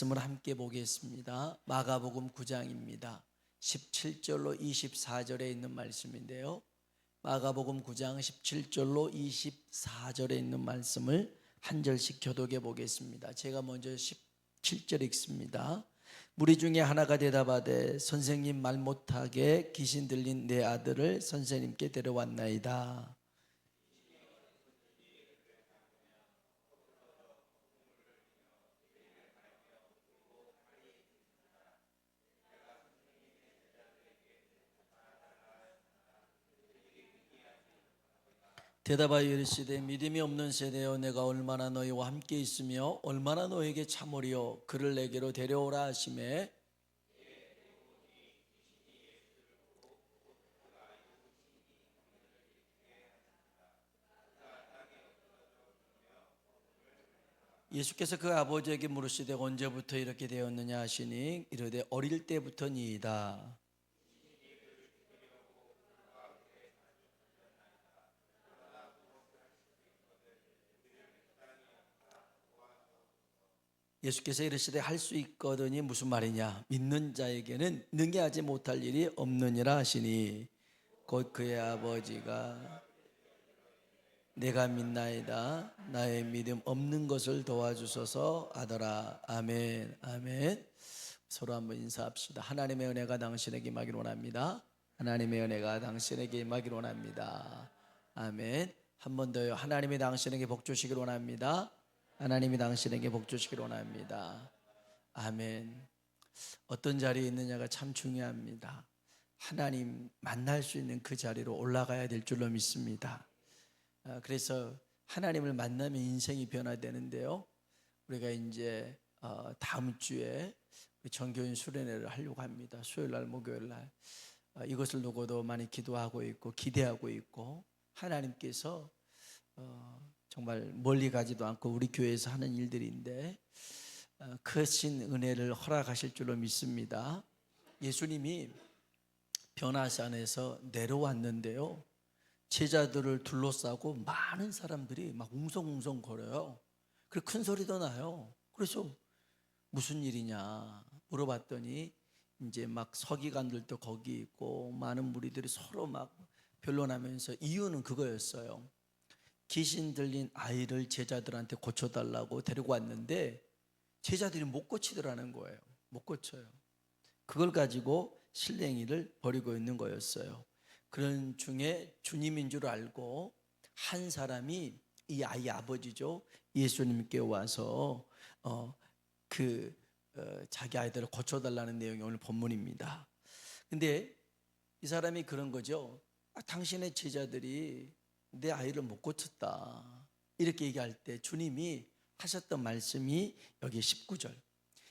말씀을 함께 보겠습니다. 마가복음 9장입니다. 17절로 24절에 있는 말씀인데요. 마가복음 9장 17절로 24절에 있는 말씀을 한 절씩 교독해 보겠습니다. 제가 먼저 17절 읽습니다. 무리 중에 하나가 대답하되 선생님, 말 못하게 귀신 들린 내 아들을 선생님께 데려왔나이다. 대답하여 이르시되 믿음이 없는 세대여, 내가 얼마나 너희와 함께 있으며 얼마나 너희에게 참으리요. 그를 내게로 데려오라 하시매 예수께서 그 아버지에게 물으시되 언제부터 이렇게 되었느냐 하시니 이르되 어릴 때부터니이다. 예수께서 이르시되 할 수 있거든이 무슨 말이냐, 믿는 자에게는 능히 못할 일이 없느니라 하시니 곧 그의 아버지가 내가 믿나이다, 나의 믿음 없는 것을 도와주소서 하더라. 아멘. 아멘. 서로 한번 인사합시다. 하나님의 은혜가 당신에게 임하기를 원합니다. 하나님의 은혜가 당신에게 임하기를 원합니다. 아멘. 한 번 더요. 하나님이 당신에게 복 주시기를 원합니다. 하나님이 당신에게 복 주시기를 원합니다. 아멘. 어떤 자리에 있느냐가 참 중요합니다. 하나님 만날 수 있는 그 자리로 올라가야 될 줄로 믿습니다. 그래서 하나님을 만나면 인생이 변화되는데요. 우리가 이제 다음 주에 정교인 수련회를 하려고 합니다. 수요일날, 목요일날 이것을 두고도 많이 기도하고 있고 기대하고 있고, 하나님께서 정말 멀리 가지도 않고 우리 교회에서 하는 일들인데 크신 은혜를 허락하실 줄로 믿습니다. 예수님이 변화산에서 내려왔는데요, 제자들을 둘러싸고 많은 사람들이 막 웅성웅성 거려요. 그리고 큰 소리도 나요. 그래서 무슨 일이냐 물어봤더니 이제 막 서기관들도 거기 있고 많은 무리들이 서로 막 변론하면서 이유는 그거였어요. 귀신 들린 아이를 제자들한테 고쳐달라고 데리고 왔는데 제자들이 못 고치더라는 거예요. 못 고쳐요. 그걸 가지고 실랭이를 벌이고 있는 거였어요. 그런 중에 주님인 줄 알고 한 사람이 이 아이 아버지죠, 예수님께 와서 자기 아이들을 고쳐달라는 내용이 오늘 본문입니다. 근데 이 사람이 그런 거죠. 당신의 제자들이 내 아이를 못 고쳤다 이렇게 얘기할 때 주님이 하셨던 말씀이 여기 19절,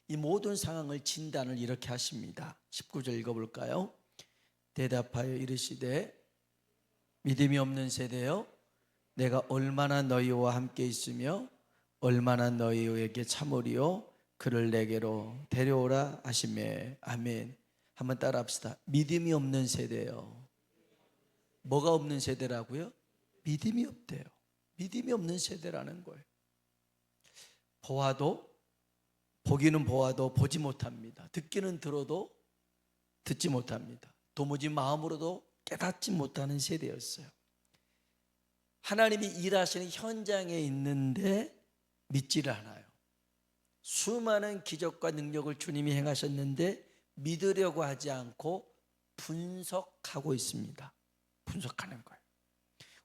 이 모든 상황을 진단을 이렇게 하십니다. 19절 읽어볼까요? 대답하여 이르시되 믿음이 없는 세대여, 내가 얼마나 너희와 함께 있으며 얼마나 너희에게 참으리요. 그를 내게로 데려오라 하시매. 아멘. 한번 따라 합시다. 믿음이 없는 세대요. 뭐가 없는 세대라고요? 믿음이 없대요. 믿음이 없는 세대라는 거예요. 보기는 보아도 보지 못합니다. 듣기는 들어도 듣지 못합니다. 도무지 마음으로도 깨닫지 못하는 세대였어요. 하나님이 일하시는 현장에 있는데 믿지를 않아요. 수많은 기적과 능력을 주님이 행하셨는데 믿으려고 하지 않고 분석하고 있습니다. 분석하는 거예요.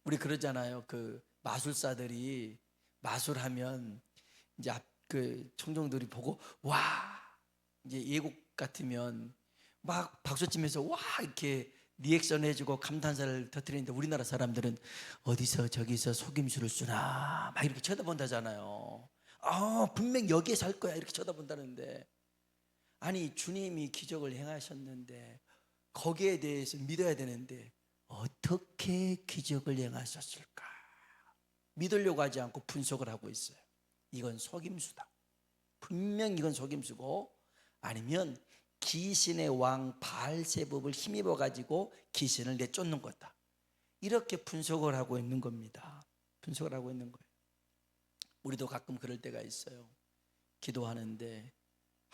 우리 그러잖아요. 그 마술사들이 마술하면 이제 그 청중들이 보고 와, 이제 예국 같으면 막 박수치면서 와 이렇게 리액션 해주고 감탄사를 터뜨리는데 우리나라 사람들은 어디서 저기서 속임수를 쓰나 막 이렇게 쳐다본다잖아요. 분명 여기에 살 거야 이렇게 쳐다본다는데, 아니 주님이 기적을 행하셨는데 거기에 대해서 믿어야 되는데 어떻게 기적을 행하셨을까 믿으려고 하지 않고 분석을 하고 있어요. 이건 속임수다. 분명 이건 속임수고, 아니면 귀신의 왕 바알세붑을 힘입어 가지고 귀신을 내쫓는 거다. 이렇게 분석을 하고 있는 겁니다. 분석을 하고 있는 거예요. 우리도 가끔 그럴 때가 있어요. 기도하는데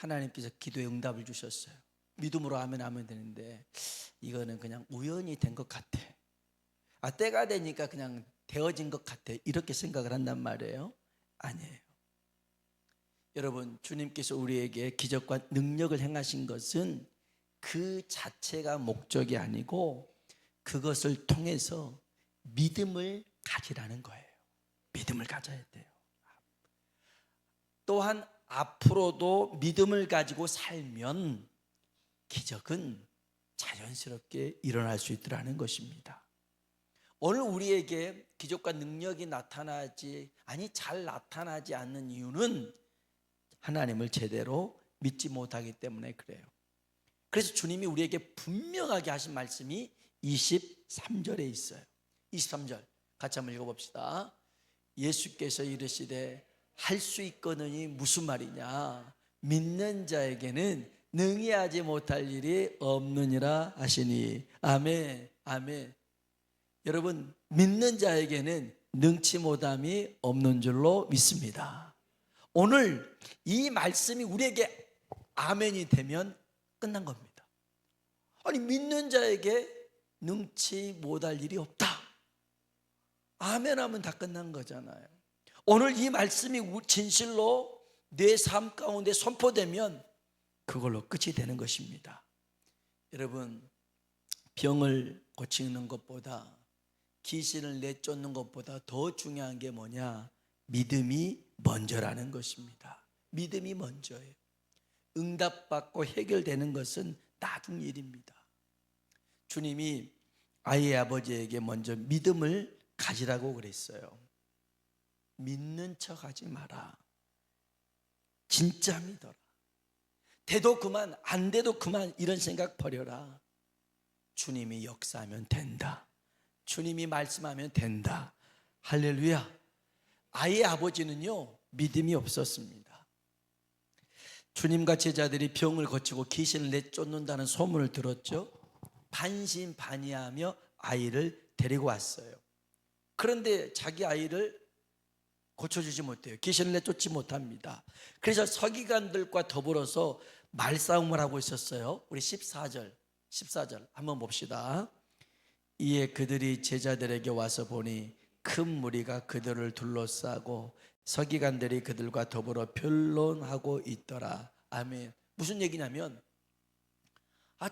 하나님께서 기도에 응답을 주셨어요. 믿음으로 아멘 하면 되는데 이거는 그냥 우연히 된 것 같아. 때가 되니까 그냥 되어진 것 같아. 이렇게 생각을 한단 말이에요. 아니에요. 여러분, 주님께서 우리에게 기적과 능력을 행하신 것은 그 자체가 목적이 아니고 그것을 통해서 믿음을 가지라는 거예요. 믿음을 가져야 돼요. 또한 앞으로도 믿음을 가지고 살면 기적은 자연스럽게 일어날 수 있더라는 것입니다. 오늘 우리에게 기적과 능력이 잘 나타나지 않는 이유는 하나님을 제대로 믿지 못하기 때문에 그래요. 그래서 주님이 우리에게 분명하게 하신 말씀이 23절에 있어요. 23절 같이 한번 읽어봅시다. 예수께서 이르시되 할 수 있거든이 무슨 말이냐? 믿는 자에게는 능히 하지 못할 일이 없느니라 하시니. 아멘, 아멘. 여러분, 믿는 자에게는 능치 못함이 없는 줄로 믿습니다. 오늘 이 말씀이 우리에게 아멘이 되면 끝난 겁니다. 아니, 믿는 자에게 능치 못할 일이 없다. 아멘 하면 다 끝난 거잖아요. 오늘 이 말씀이 진실로 내 삶 가운데 선포되면 그걸로 끝이 되는 것입니다. 여러분, 병을 고치는 것보다 귀신을 내쫓는 것보다 더 중요한 게 뭐냐? 믿음이 먼저라는 것입니다. 믿음이 먼저예요. 응답받고 해결되는 것은 나중 일입니다. 주님이 아이의 아버지에게 먼저 믿음을 가지라고 그랬어요. 믿는 척 하지 마라. 진짜 믿어라. 돼도 그만, 안 돼도 그만, 이런 생각 버려라. 주님이 역사하면 된다. 주님이 말씀하면 된다. 할렐루야. 아이의 아버지는요, 믿음이 없었습니다. 주님과 제자들이 병을 고치고 귀신을 내쫓는다는 소문을 들었죠. 반신반의하며 아이를 데리고 왔어요. 그런데 자기 아이를 고쳐주지 못해요. 귀신을 내쫓지 못합니다. 그래서 서기관들과 더불어서 말싸움을 하고 있었어요. 우리 14절 한번 봅시다. 이에 그들이 제자들에게 와서 보니 큰 무리가 그들을 둘러싸고 서기관들이 그들과 더불어 변론하고 있더라. 아멘. 무슨 얘기냐면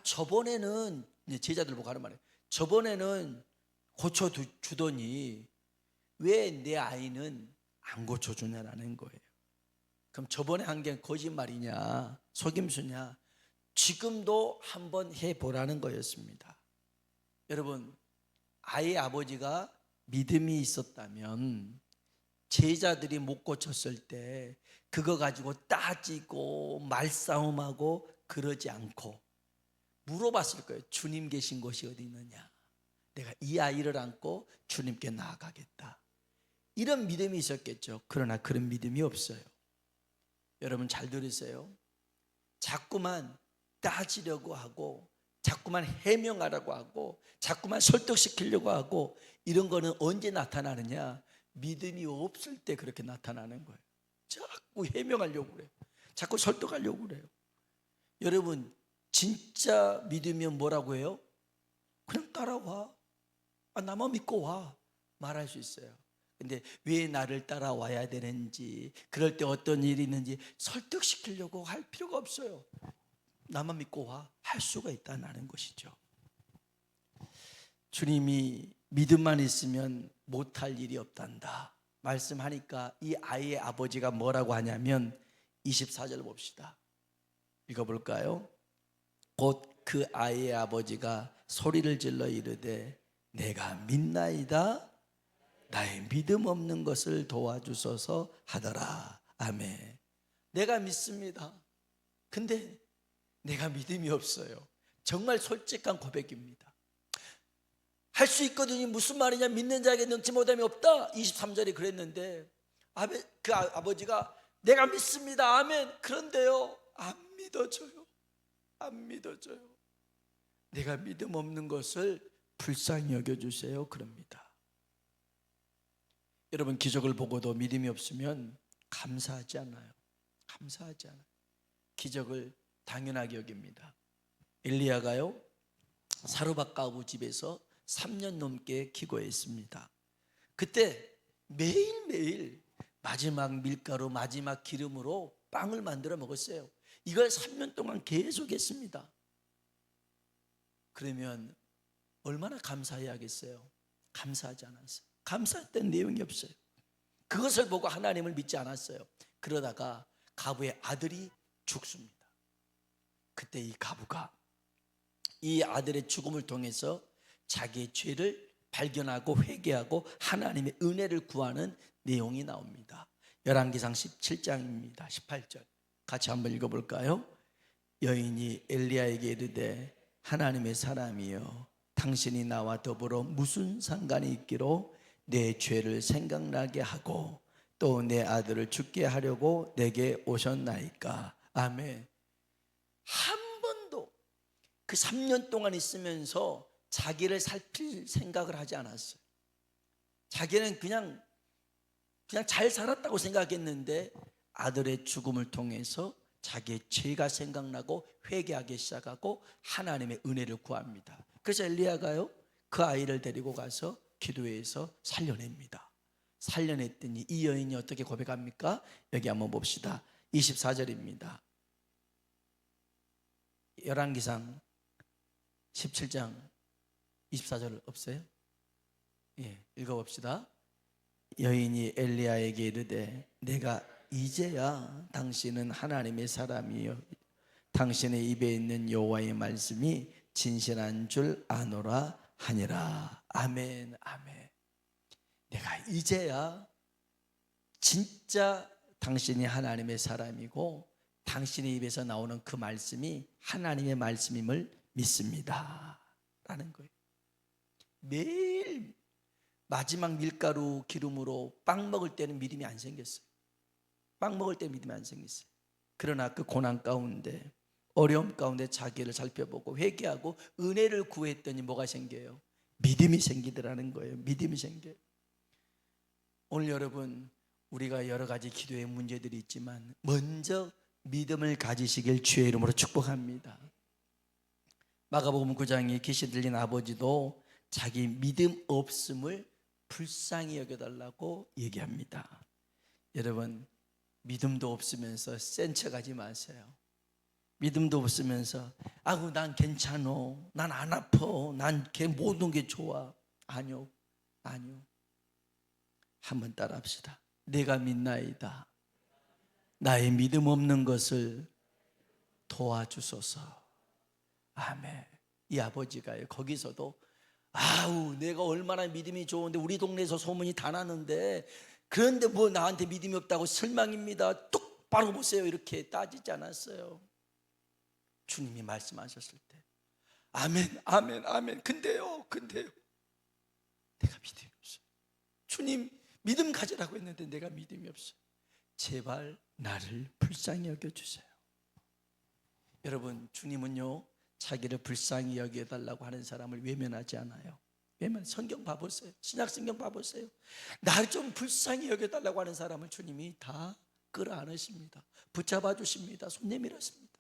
저번에는, 제자들 보고 하는 말이에요. 저번에는 고쳐주더니 왜 내 아이는 안 고쳐주냐라는 거예요. 그럼 저번에 한 게 거짓말이냐, 속임수냐, 지금도 한번 해보라는 거였습니다. 여러분, 아이의 아버지가 믿음이 있었다면 제자들이 못 고쳤을 때 그거 가지고 따지고 말싸움하고 그러지 않고 물어봤을 거예요. 주님 계신 곳이 어디 있느냐? 내가 이 아이를 안고 주님께 나아가겠다. 이런 믿음이 있었겠죠. 그러나 그런 믿음이 없어요. 여러분 잘 들으세요. 자꾸만 따지려고 하고 자꾸만 해명하라고 하고 자꾸만 설득시키려고 하고 이런 거는 언제 나타나느냐? 믿음이 없을 때 그렇게 나타나는 거예요. 자꾸 해명하려고 그래요. 자꾸 설득하려고 그래요. 여러분, 진짜 믿으면 뭐라고 해요? 그냥 따라와. 나만 믿고 와. 말할 수 있어요. 근데 왜 나를 따라와야 되는지, 그럴 때 어떤 일이 있는지 설득시키려고 할 필요가 없어요. 나만 믿고 와. 할 수가 있다는 것이죠. 주님이 믿음만 있으면 못할 일이 없단다 말씀하니까 이 아이의 아버지가 뭐라고 하냐면 24절 봅시다. 읽어볼까요? 곧 그 아이의 아버지가 소리를 질러 이르되 내가 믿나이다. 나의 믿음 없는 것을 도와주소서 하더라. 아멘. 내가 믿습니다. 근데 내가 믿음이 없어요. 정말 솔직한 고백입니다. 할 수 있거든요. 무슨 말이냐? 믿는 자에게 능치 못함이 없다. 23절이 그랬는데 그 아버지가 내가 믿습니다. 아멘. 그런데요, 안 믿어져요. 안 믿어져요. 내가 믿음 없는 것을 불쌍히 여겨주세요. 그럽니다. 여러분, 기적을 보고도 믿음이 없으면 감사하지 않아요. 감사하지 않아요. 기적을 당연하게 여깁니다. 엘리야가요 사르밧 가부 집에서 3년 넘게 기거했습니다. 그때 매일매일 마지막 밀가루, 마지막 기름으로 빵을 만들어 먹었어요. 이걸 3년 동안 계속 했습니다. 그러면 얼마나 감사해야겠어요? 감사하지 않았어요. 감사했던 내용이 없어요. 그것을 보고 하나님을 믿지 않았어요. 그러다가 가부의 아들이 죽습니다. 그때 이 가부가 이 아들의 죽음을 통해서 자기의 죄를 발견하고 회개하고 하나님의 은혜를 구하는 내용이 나옵니다. 열왕기상 17장입니다. 18절 같이 한번 읽어볼까요? 여인이 엘리야에게 이르되 하나님의 사람이여 당신이 나와 더불어 무슨 상관이 있기로 내 죄를 생각나게 하고 또 내 아들을 죽게 하려고 내게 오셨나이까. 아멘. 한 번도 그 3년 동안 있으면서 자기를 살필 생각을 하지 않았어요. 자기는 그냥 잘 살았다고 생각했는데 아들의 죽음을 통해서 자기의 죄가 생각나고 회개하기 시작하고 하나님의 은혜를 구합니다. 그래서 엘리야가요 그 아이를 데리고 가서 기도해서 살려냅니다. 살려냈더니 이 여인이 어떻게 고백합니까? 여기 한번 봅시다. 24절입니다. 열왕기상 17장 24절 없어요? 예, 읽어봅시다. 여인이 엘리야에게 이르되 내가 이제야 당신은 하나님의 사람이요 당신의 입에 있는 여호와의 말씀이 진실한 줄 아노라 하니라. 아멘. 아멘. 내가 이제야 진짜 당신이 하나님의 사람이고 당신의 입에서 나오는 그 말씀이 하나님의 말씀임을 믿습니다 라는 거예요. 매일 마지막 밀가루 기름으로 빵 먹을 때는 믿음이 안 생겼어요. 빵 먹을 때 믿음이 안 생겼어요. 그러나 그 고난 가운데 어려움 가운데 자기를 살펴보고 회개하고 은혜를 구했더니 뭐가 생겨요? 믿음이 생기더라는 거예요. 믿음이 생겨요. 오늘 여러분 우리가 여러 가지 기도의 문제들이 있지만 먼저 믿음을 가지시길 주의 이름으로 축복합니다. 마가복음 9장에 계시 들린 아버지도 자기 믿음 없음을 불쌍히 여겨달라고 얘기합니다. 여러분 믿음도 없으면서 센 척하지 마세요. 믿음도 없으면서 아우 난 괜찮어, 난 안 아파, 난 모든 게 좋아. 아니요. 한번 따라합시다. 내가 믿나이다. 나의 믿음 없는 것을 도와주소서. 아멘. 이 아버지가요 거기서도 아우 내가 얼마나 믿음이 좋은데 우리 동네에서 소문이 다 나는데 그런데 뭐 나한테 믿음이 없다고 실망입니다. 똑바로 보세요 이렇게 따지지 않았어요. 주님이 말씀하셨을 때 아멘 근데요 내가 믿음이 없어요. 주님 믿음 가지라고 했는데 내가 믿음이 없어요. 제발 나를 불쌍히 여겨주세요. 여러분 주님은요 자기를 불쌍히 여겨달라고 하는 사람을 외면하지 않아요. 성경 봐보세요. 신약 성경 봐보세요. 나를 좀 불쌍히 여겨달라고 하는 사람을 주님이 다 끌어안으십니다. 붙잡아 주십니다. 손 내밀었습니다.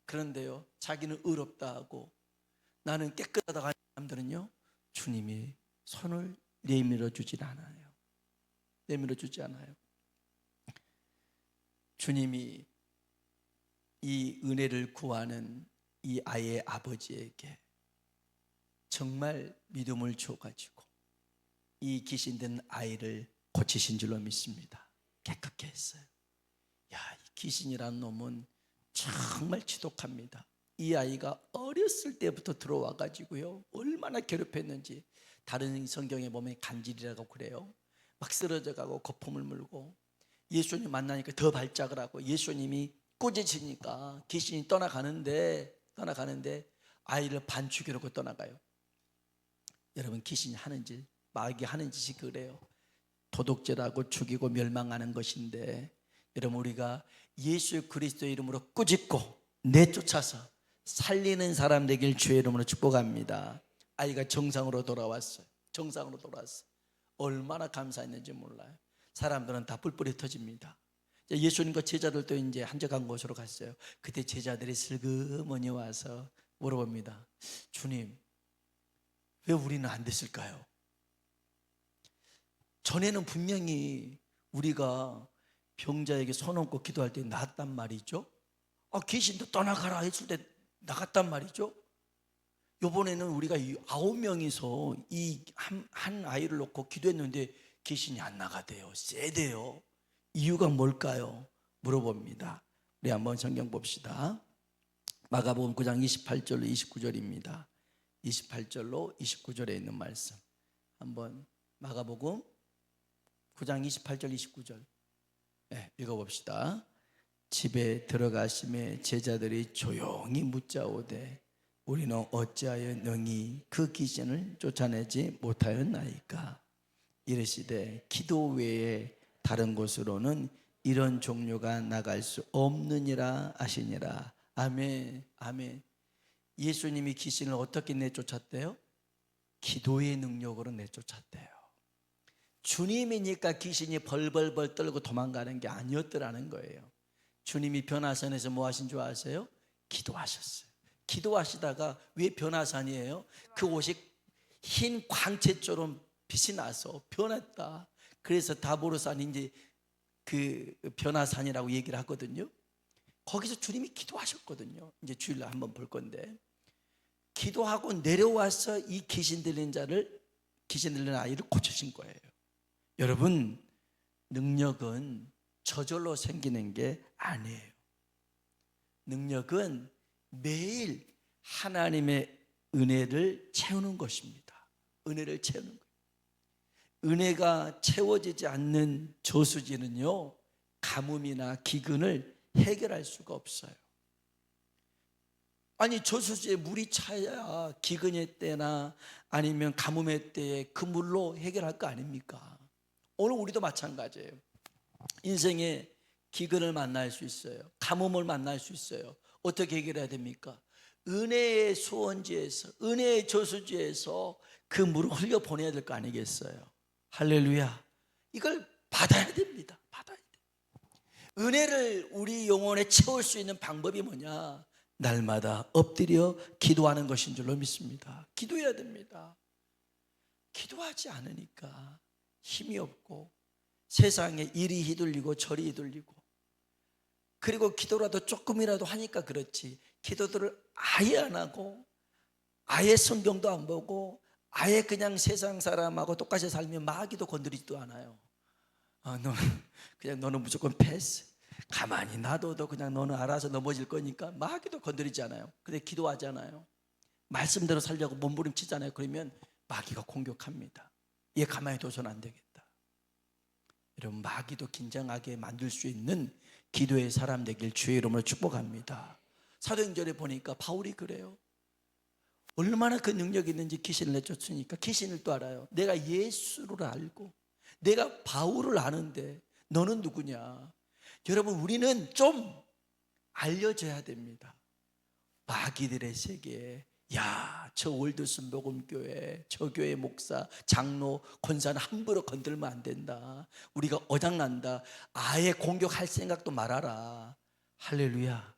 그런데요 자기는 의롭다 하고 나는 깨끗하다고 하는 사람들은요 주님이 손을 내밀어 주질 않아요. 내밀어 주지 않아요. 주님이 이 은혜를 구하는 이 아이의 아버지에게 정말 믿음을 줘가지고 이 귀신된 아이를 고치신 줄로 믿습니다. 깨끗게 했어요. 이 귀신이란 놈은 정말 지독합니다. 이 아이가 어렸을 때부터 들어와 가지고요 얼마나 괴롭혔는지 다른 성경에 보면 간질이라고 그래요. 막 쓰러져 가고 거품을 물고 예수님 만나니까 더 발작을 하고 예수님이 꾸짖으니까 귀신이 떠나가는데 아이를 반죽이라고 떠나가요. 여러분 귀신이 하는 짓, 마귀 하는 짓이 그래요. 도둑질하고 죽이고 멸망하는 것인데 여러분 우리가 예수 그리스도의 이름으로 꾸짖고 내쫓아서 살리는 사람 되길 주의 이름으로 축복합니다. 아이가 정상으로 돌아왔어요. 얼마나 감사했는지 몰라요. 사람들은 다 뿔뿔이 터집니다. 예수님과 제자들도 이제 한적한 곳으로 갔어요. 그때 제자들이 슬그머니 와서 물어봅니다. 주님, 왜 우리는 안 됐을까요? 전에는 분명히 우리가 병자에게 손 얹고 기도할 때 나았단 말이죠. 귀신도 떠나가라 했을 때 나갔단 말이죠. 이번에는 우리가 9명이서 이 한 아이를 놓고 기도했는데 귀신이 안 나가대요. 세대요. 이유가 뭘까요? 물어봅니다. 우리 한번 성경 봅시다. 마가복음 9장 28절로 29절입니다. 28절로 29절에 있는 말씀 한번 마가복음 9장 28절 29절 읽어봅시다. 집에 들어가심에 제자들이 조용히 묻자오되 우리는 어찌하여 능히 그 귀신을 쫓아내지 못하였나이까. 이르시되 기도 외에 다른 곳으로는 이런 종류가 나갈 수 없느니라 하시니라. 아멘, 아멘. 예수님이 귀신을 어떻게 내쫓았대요? 기도의 능력으로 내쫓았대요. 주님이니까 귀신이 벌벌벌 떨고 도망가는 게 아니었더라는 거예요. 주님이 변화산에서 뭐 하신 줄 아세요? 기도하셨어요. 기도하시다가 왜 변화산이에요? 그 옷이 흰 광채처럼 빛이 나서 변했다. 그래서 다보르산이 이제 그 변화산이라고 얘기를 하거든요. 거기서 주님이 기도하셨거든요. 이제 주일날 한번 볼 건데, 기도하고 내려와서 이 귀신 들린 아이를 고치신 거예요. 여러분, 능력은 저절로 생기는 게 아니에요. 능력은 매일 하나님의 은혜를 채우는 것입니다. 은혜를 채우는 거예요. 은혜가 채워지지 않는 저수지는요, 가뭄이나 기근을 해결할 수가 없어요. 아니, 저수지에 물이 차야 기근의 때나 아니면 가뭄의 때에 그 물로 해결할 거 아닙니까? 오늘 우리도 마찬가지예요. 인생에 기근을 만날 수 있어요. 가뭄을 만날 수 있어요. 어떻게 해결해야 됩니까? 은혜의 수원지에서, 은혜의 저수지에서 그 물을 흘려 보내야 될 거 아니겠어요? 할렐루야. 이걸 받아야 됩니다. 받아야 돼요. 은혜를 우리 영혼에 채울 수 있는 방법이 뭐냐? 날마다 엎드려 기도하는 것인 줄로 믿습니다. 기도해야 됩니다. 기도하지 않으니까 힘이 없고 세상에 이리 휘둘리고 저리 휘둘리고, 그리고 기도라도 조금이라도 하니까 그렇지, 기도들을 아예 안 하고 아예 성경도 안 보고 아예 그냥 세상 사람하고 똑같이 살면 마귀도 건드리지도 않아요. 너는 무조건 패스, 가만히 놔둬도 그냥 너는 알아서 넘어질 거니까 마귀도 건드리지 않아요. 근데 기도하잖아요. 말씀대로 살려고 몸부림치잖아요. 그러면 마귀가 공격합니다. 얘 가만히 둬서는 안 되겠다. 여러분, 마귀도 긴장하게 만들 수 있는 기도의 사람 되길 주의 이름으로 축복합니다. 사도행전에 보니까 바울이 그래요. 얼마나 그 능력이 있는지 귀신을 내쫓으니까 귀신을 또 알아요. 내가 예수를 알고 내가 바울을 아는데 너는 누구냐? 여러분, 우리는 좀 알려져야 됩니다. 마귀들의 세계에, 야, 저 월드슨 복음교회, 저 교회 목사, 장로, 권사는 함부로 건들면 안 된다. 우리가 어장난다. 아예 공격할 생각도 말아라. 할렐루야.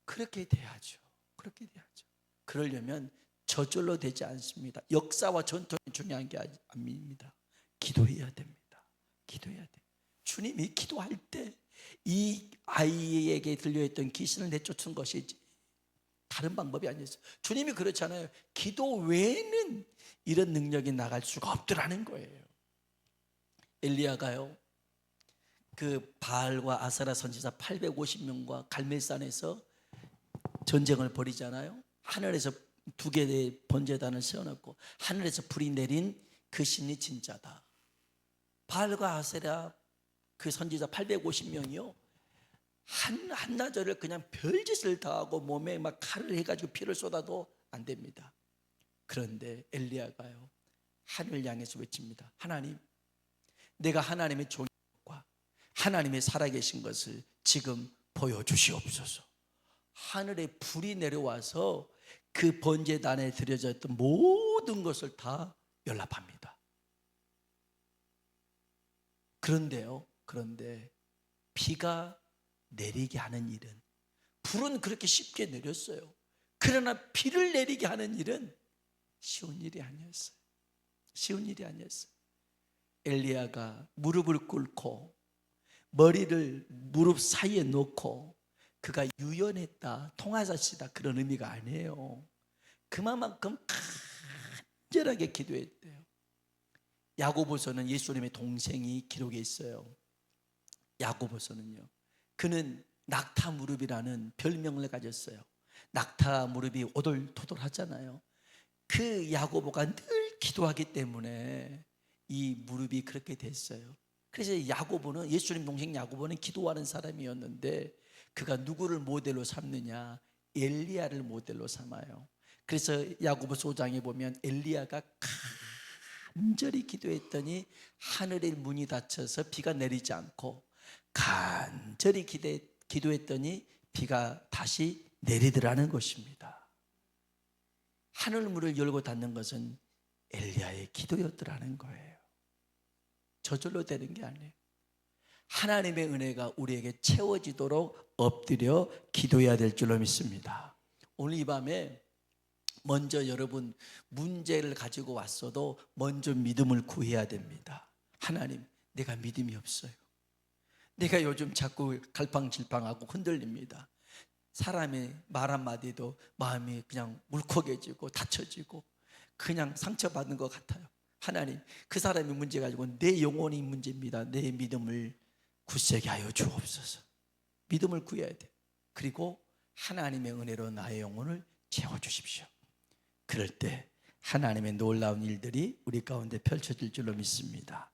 그렇게 돼야죠. 그렇게 돼야죠. 그러려면 저절로 되지 않습니다. 역사와 전통이 중요한 게 아닙니다. 기도해야 됩니다. 기도해야 돼요. 주님이 기도할 때 이 아이에게 들려있던 귀신을 내쫓은 것이지 다른 방법이 아니었어요. 주님이 그렇잖아요. 기도 외에는 이런 능력이 나갈 수가 없더라는 거예요. 엘리야가요, 그 바알과 아사라 선지자 850명과 갈멜산에서 전쟁을 벌이잖아요. 하늘에서 두 개의 번제단을 세워놓고 하늘에서 불이 내린 그 신이 진짜다. 바알과 아세라 그 선지자 850명이요, 한나절을 그냥 별짓을 다 하고 몸에 막 칼을 해가지고 피를 쏟아도 안 됩니다. 그런데 엘리야가요, 하늘 향해서 외칩니다. 하나님, 내가 하나님의 종과 하나님의 살아계신 것을 지금 보여주시옵소서. 하늘에 불이 내려와서 그 번제단에 드려져 있던 모든 것을 다 연락합니다. 그런데 비가 내리게 하는 일은, 불은 그렇게 쉽게 내렸어요. 그러나 비를 내리게 하는 일은 쉬운 일이 아니었어요. 쉬운 일이 아니었어요. 엘리야가 무릎을 꿇고 머리를 무릎 사이에 놓고 그가 유연했다, 통하셨다, 그런 의미가 아니에요. 그만큼 간절하게 기도했대요. 야고보서는 예수님의 동생이 기록에 있어요. 야고보서는요, 그는 낙타 무릎이라는 별명을 가졌어요. 낙타 무릎이 오돌토돌하잖아요. 그 야고보가 늘 기도하기 때문에 이 무릎이 그렇게 됐어요. 그래서 야고보는, 예수님 동생 야고보는 기도하는 사람이었는데 그가 누구를 모델로 삼느냐? 엘리야를 모델로 삼아요. 그래서 야고보서 5장에 보면 엘리야가 간절히 기도했더니 하늘의 문이 닫혀서 비가 내리지 않고, 간절히 기도했더니 비가 다시 내리더라는 것입니다. 하늘 문을 열고 닫는 것은 엘리야의 기도였더라는 거예요. 저절로 되는 게 아니에요. 하나님의 은혜가 우리에게 채워지도록 엎드려 기도해야 될 줄로 믿습니다. 오늘 이 밤에 먼저 여러분 문제를 가지고 왔어도 먼저 믿음을 구해야 됩니다. 하나님, 내가 믿음이 없어요. 내가 요즘 자꾸 갈팡질팡하고 흔들립니다. 사람의 말 한마디도 마음이 그냥 울컥해지고 다쳐지고 그냥 상처받는 것 같아요. 하나님, 그 사람이 문제 가지고 내 영혼이 문제입니다. 내 믿음을 굳세게 하여 주옵소서. 믿음을 구해야 돼. 그리고 하나님의 은혜로 나의 영혼을 채워주십시오. 그럴 때 하나님의 놀라운 일들이 우리 가운데 펼쳐질 줄로 믿습니다.